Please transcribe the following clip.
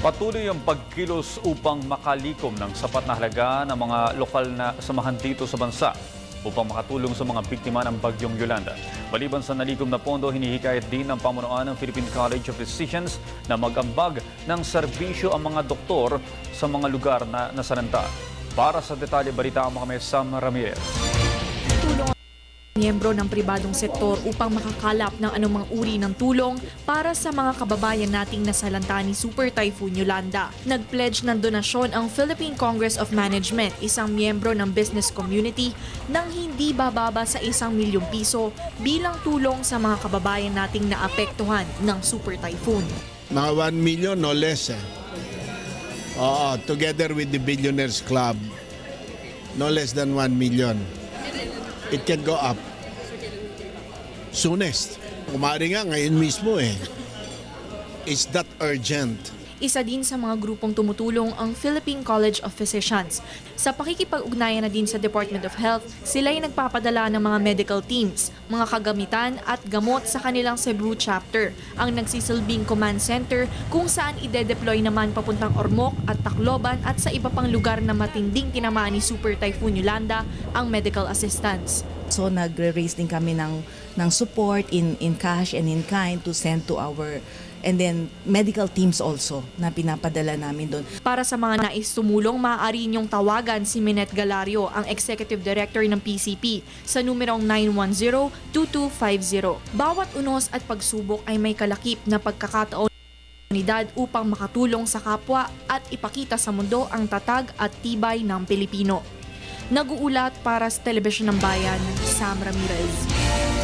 Patuloy ang pagkilos upang makalikom ng sapat na halaga ng mga lokal na samahan dito sa bansa upang makatulong sa mga biktima ng Bagyong Yolanda. Maliban sa nalikom na pondo, hinihikayat din ng pamunuan ng Philippine College of Physicians na mag-ambag ng serbisyo ang mga doktor sa mga lugar na nasalanta. Para sa detalye, balita mo kami Sam Ramirez. Tulong ang miyembro ng pribadong sektor upang makakalap ng anumang uri ng tulong para sa mga kababayan nating nasalanta ni Super Typhoon Yolanda. Nag-pledge ng donasyon ang Philippine Congress of Management, isang miyembro ng business community, ng hindi bababa sa 1 milyong piso bilang tulong sa mga kababayan nating naapektuhan ng Super Typhoon. Mga 1 million, no less. Oo, together with the Billionaires Club, no less than 1 million. It can go up. Soonest. Kumari nga ngayon mismo eh. It's that urgent. Isa din sa mga grupong tumutulong ang Philippine College of Physicians. Sa pakikipag-ugnayan na din sa Department of Health, sila ay nagpapadala ng mga medical teams, mga kagamitan at gamot sa kanilang Cebu chapter, ang nagsisilbing command center kung saan ide-deploy naman papuntang Ormoc at Tacloban at sa iba pang lugar na matinding tinamaan ni Super Typhoon Yolanda ang medical assistance. So nagre-raise din kami ng support in cash and in kind to send to our, and then medical teams also na pinapadala namin doon. Para sa mga nais tumulong, maaari niyong tawagan si Minette Galario, ang Executive Director ng PCP, sa numerong 910-2250. Bawat unos at pagsubok ay may kalakip na pagkakataon upang makatulong sa kapwa at ipakita sa mundo ang tatag at tibay ng Pilipino. Nag-uulat para sa Telebisyon ng Bayan, Sam Ramirez.